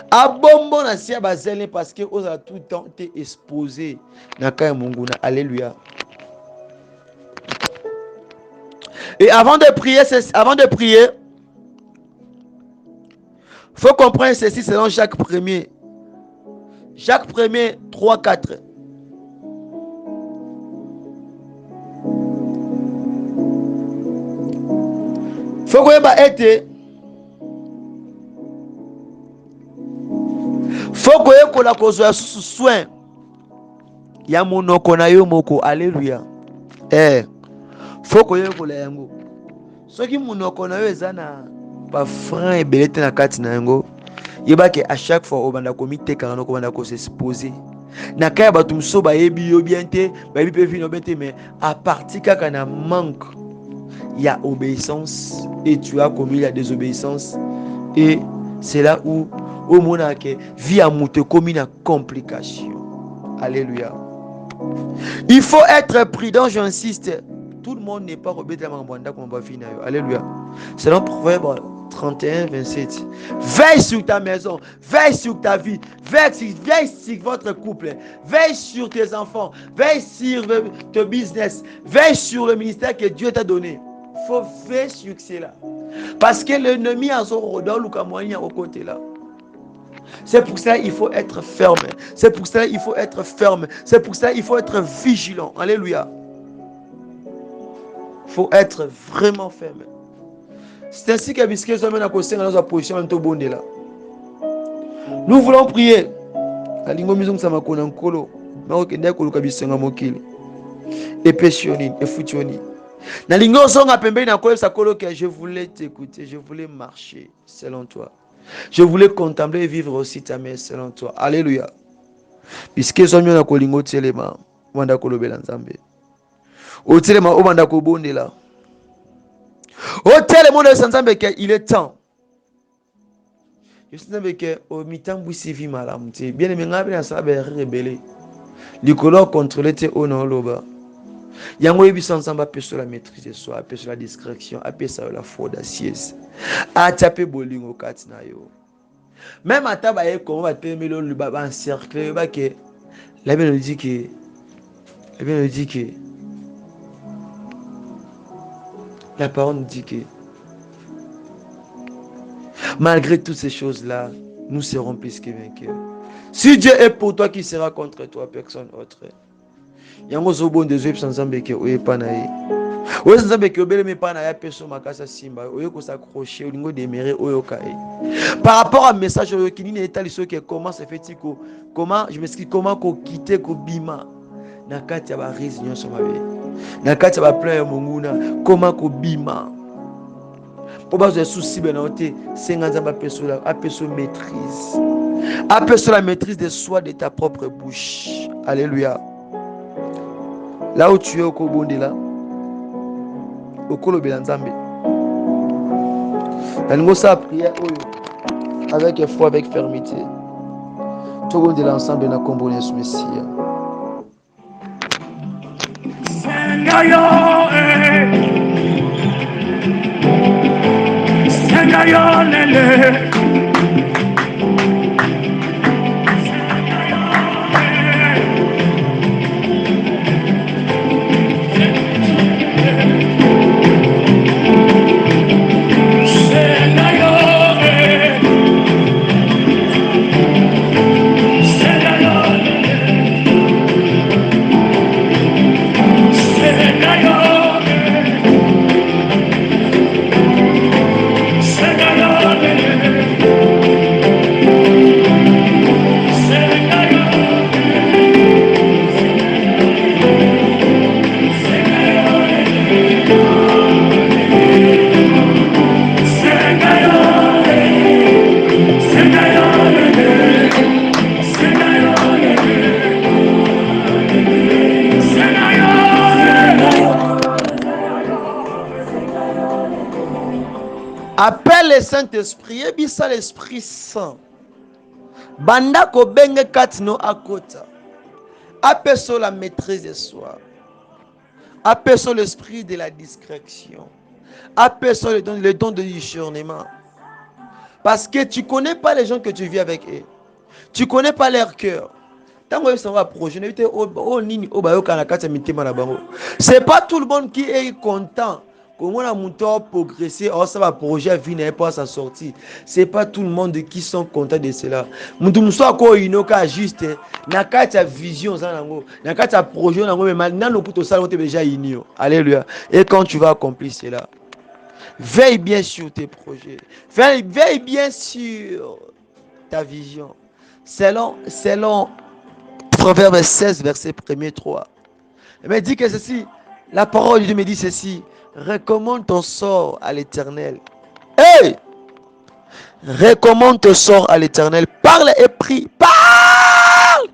Abombo na sia bazele parce que oza tout le temps t'es exposé na kaya munguna. Alléluia. Et avant de prier, faut comprendre ceci selon Jacques 1er. Jacques 1er 3 4. Faut que ba été faut que ko la kozwa sous soin ya monoko na yo moko. Alléluia. Faut que ko la yango soki monoko na yo ezana ba frein ebelete na kati na yango yeba ke à chaque fois obanda komite kana ko banda ko s'exposer na kaya batu mso ba yebi yo bien te ba yebi pe vino bete mais à partir kaka na manque il y a obéissance et tu as commis la désobéissance et c'est là où au moment que vie à monter comme une complication. Alléluia. Il faut être prudent, j'insiste. Tout le monde n'est pas rebelle comme on va finir. Alléluia. Selon Proverbe 31, 27. Veille sur ta maison, veille sur ta vie, veille sur votre couple, veille sur tes enfants, veille sur ton business, veille sur le ministère que Dieu t'a donné. Il faut veiller sur cela. Parce que l'ennemi a son rodon au côté là. C'est pour ça qu'il faut être ferme. C'est pour ça qu'il faut être ferme. C'est pour ça qu'il faut être vigilant. Alléluia. Il faut être vraiment ferme. C'est ainsi que nous voulons prier. Je voulais t'écouter, je voulais marcher selon toi. Je voulais contempler et vivre aussi ta mère selon toi. Alléluia. Puisque sommes na kolingo telema, wanda kolobela nzambe. O telema o banda ko bondela. O telema na nzambe ke il est temps. Je sais que au mitambu sivi malamu te. Bien aimé ngabe na sala ba rebelle. Likolo contrôler te ono loba. Yango yebiso nzamba peso la maîtrise de soi, peso la discrétion, apesa la foi d'assiette. A taper bolingo kati na yo. Même à tabaye comment va te mettre le baba en cercle, ba que la Bible nous dit que la parole nous dit que malgré toutes ces choses-là, nous serons plus que vainqueurs. Si Dieu est pour toi, qui sera contre toi? Personne autre. Yango zo bon des sans zambeke oye panaye. Oye zambeke obele me pana ya peso makasa simba. Oye ko s'accrocher au niveau des mérés oyo kae. Par rapport à message oyo qui n'est pas liso que comment se fait-il comment je m'explique comment ko quitter ko bima na kati ya ba réunion sur ma vie. Na kati ya ba plein monguna comment ko bima. Pour bas de souci ben oté senganza ba peso la apeso maîtrise. Apeso la maîtrise de soi de ta propre bouche. Alléluia. Là où tu es au Kobondi là, au Kolobé Nzambe. Nous ça prière avec foi, avec fermeté. Togo de l'ensemble na kombo Yesu Mesia. Sengayo, Sengayo lele. Appelle le Saint-Esprit, et bisa l'Esprit Saint. Banda ko benge katino akota. Appelle sur la maîtrise de soi. Appelle sur l'esprit de la discrétion. Appelle sur le don de discernement. Parce que tu ne connais pas les gens que tu vis avec eux. Tu ne connais pas leur cœur. C'est pas tout le monde qui est content. Comment on a monté à progresser, ça va projet venir pas sa sortie. C'est pas tout le monde qui sont contents de cela. Nous sommes quoi inoka juste na kata vision ça nango, na kata projet nango mais maintenant nous pour ça on est déjà inio. Alléluia. Et quand tu vas accomplir cela, veille bien sur tes projets. Veille bien sur ta vision. Selon Proverbe 16 verset 1er 3. Il me dit que ceci, la parole de Dieu me dit ceci. Recommande ton sort à l'Éternel. Hey! Recommande ton sort à l'Éternel. Parle et prie. Parle!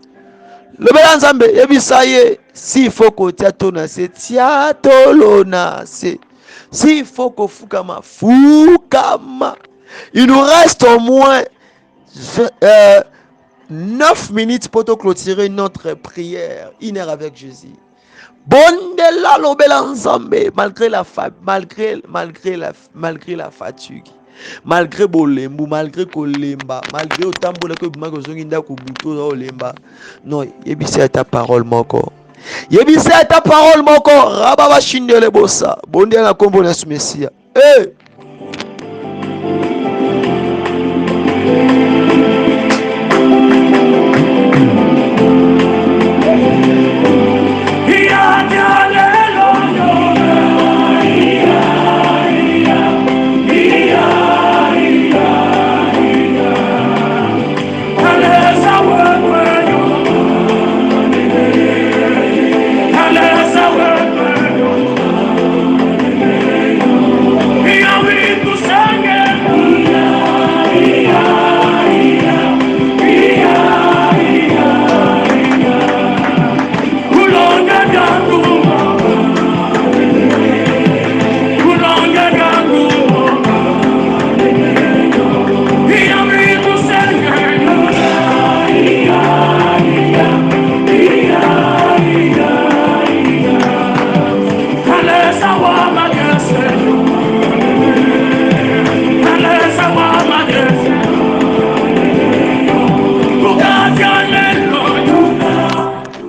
Le Bélanzambe, Ebisaye, s'il faut que tu tonase, tia tolonase. S'il faut que fukama. Il nous reste au moins 9 minutes pour te clôturer notre prière. 1 heure avec Jésus. Bondela lobela nzambe malgré la fatigue, malgré bolembu, malgré kolemba, malgré otambola ko bimako zonginda ko buto olemba. Non, yebisa ta parole moko. Yebisa ta parole moko, rababa shindele bossa. Bondela kombo na Mesia. Eh!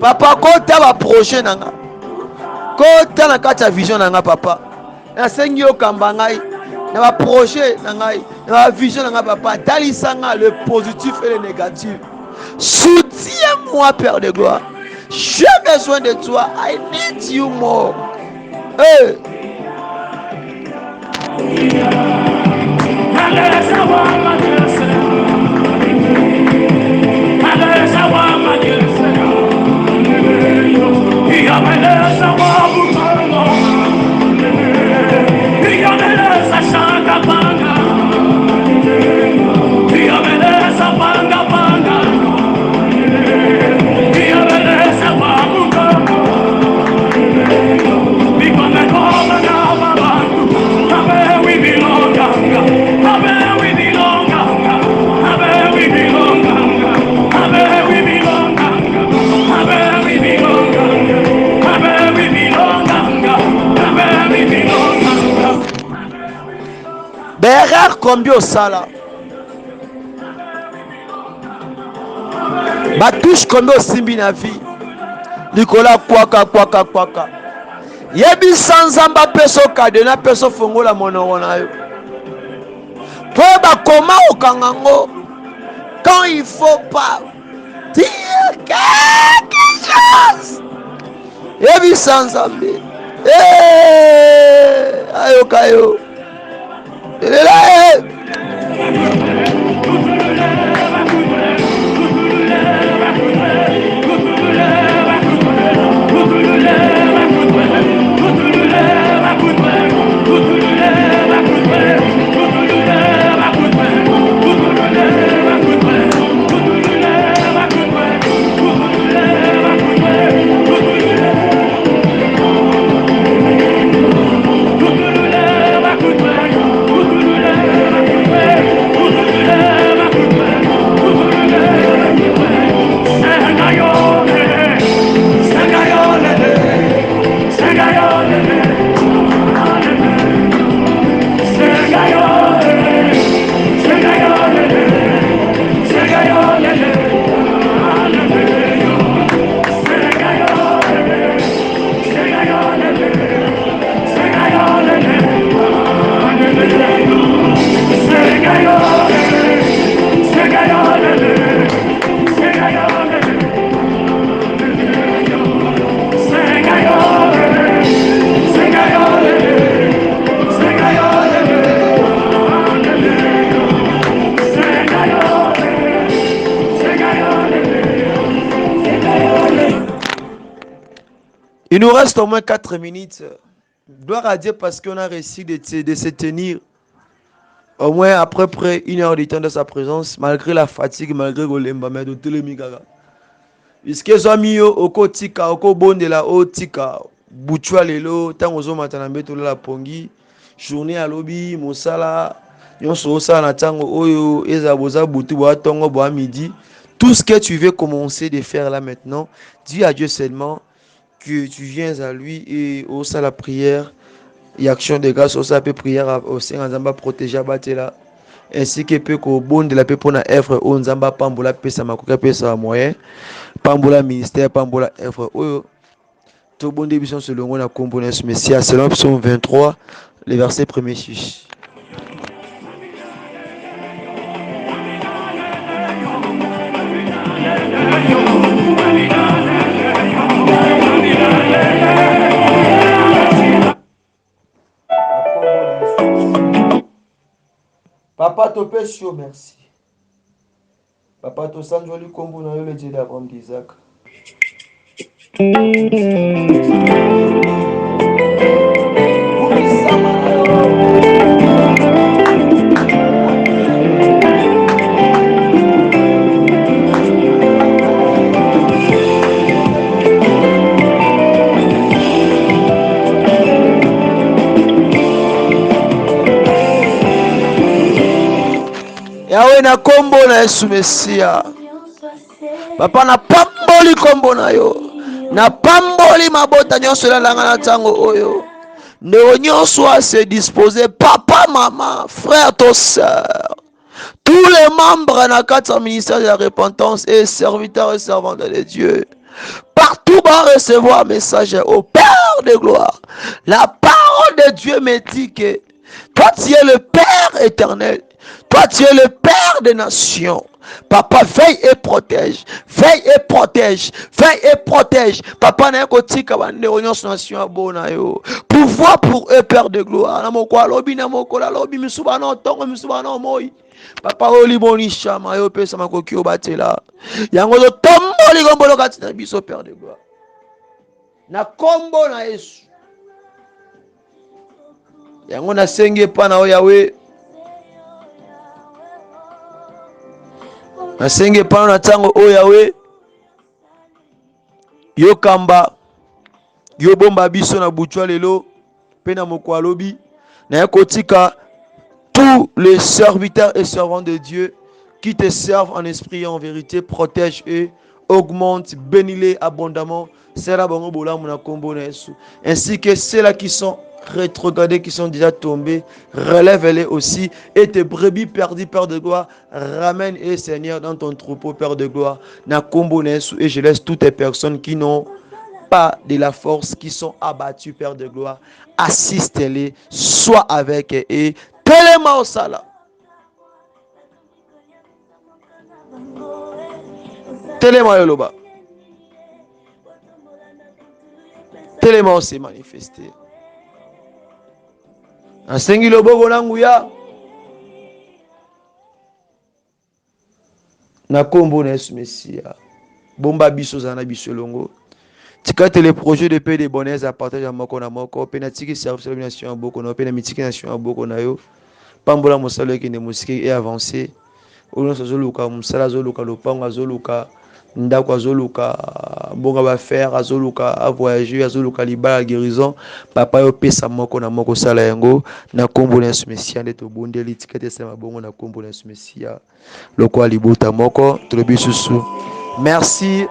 Papa, kota ba projet nanga. Kota na kata vision nanga papa. Na sengi yo kamba ngai. Na ba projet nanga, na ba vision nanga papa. Talisanga le positif et le négatif. Soutiens-moi Père de gloire. J'ai besoin de toi. I need you more. Hey. We belong. Berreur combien au sala. Batouche combien au simbi na vie. Nicolas kwaka. Yebi sanzamba peso kadena peso fongola monoro na yo. Po ba koma okangango. Quand il faut pas dire quelque chose. Yebi sanzambe. Ayo kayo. Il nous reste au moins 4 minutes. Gloire à Dieu parce qu'on a réussi de se tenir au moins à peu près 1 heure de temps de sa présence, malgré la fatigue, malgré Golemba, mais de tout le migaga. Puisque Zomio, Oko Tika, Oko Bondela, O Tika, Bouchua Lelo, Tangozo Matanambe, la Pongi, journée à lobby, Mosala, Nyonso Sala, Tango Oyo, Ezaboza, Boutu, Tongo, Boa Midi. Tout ce que tu veux commencer de faire là maintenant, dis à Dieu seulement que tu viens à lui et au sein la prière et action de grâce au sein la prière au sein Nzamba protéger Batela ainsi que peut qu'au bon de la paix pour na œuvre au Nzamba pambola pesa makoka pesa moyen pambola ministère pambola œuvre au tout bon début sur le long na component Messia selon psaume 23 le verset 1er suisse. Papa te pèse, merci. Papa te sens joli comme vous n'avez le Dieu d'Abraham d'Isaac. Yawe na kombo na Yesu Mesia. Papa na pamboli kombo na yo. Na pamboli mabota nyonso la langa na tango oyo. Ndeko nyonso a se disposer papa, maman, frère, ton sœur. Tous les membres na quatre ministère de la repentance et serviteurs et servantes de Dieu. Partout va recevoir message au Père de gloire. La parole de Dieu me dit que toi tu es le Père éternel. Toi, tu es le Père des nations. Papa, veille et protège. Veille et protège. Veille et protège. Papa, n'a pas de nation abona yo. Pouvoir pour eux, Père de gloire. Namoko alobi, namoko alobi, misubano tongo, misubano moi. Papa, oli boni chama yo pe sama koki obatela. Yango do tombo li gombolo katina biso, Père de gloire. Na kombo na Yesu. Yango na senge pa na Yahweh. Nasenge pa na tango o Yahweh yo kamba yo bomba biso na buchwa lelo pe na moko alobi na kotika tous les serviteurs et servants de Dieu qui te servent en esprit et en vérité, protège eux, augmente, bénis-les abondamment, ainsi que ceux-là qui sont rétrogradés qui sont déjà tombés, relève-les aussi. Et tes brebis perdues, Père de gloire, ramène-les, Seigneur, dans ton troupeau, Père de gloire. Et je laisse toutes les personnes qui n'ont pas de la force, qui sont abattues, Père de gloire. Assiste-les, sois avec eux et tellement au sala. Tellement au loba. Tellement s'est manifesté. Asengi loboko nangu ya na kombo na Yesu Messia. Bomba biso zana biso longo. Tikate les projets de paix de bonheur à partager à moko na moko. Penatiki service de nation boko na pena mitiki nation boko na yo. Pambola mosalo ki ne musiki et avancer. Ono sozoluka musala zoluka lopango azoluka. Ndako azoluka bonga ba faire azoluka a voyager azoluka libala guérison papa yo pesa moko na moko sala yango na kombo na Yesu Messia ndeto bondeli tikete sema bongo na kombo na Yesu Messia lokwa libuta moko tobi susu. Merci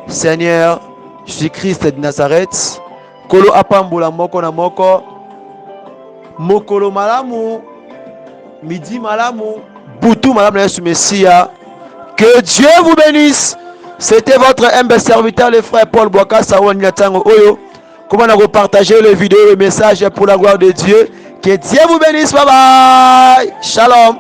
Seigneur Jésus-Christ de Nazareth kolo apambola moko na moko mokolo malamu midi malamu butu malamu na Yesu Messia. Que Dieu vous bénisse. C'était votre humble serviteur, le frère Paul Boaka Sawan Nyatango Oyo. Comment on a partagé le vidéo, le message pour la gloire de Dieu. Que Dieu vous bénisse. Bye bye. Shalom.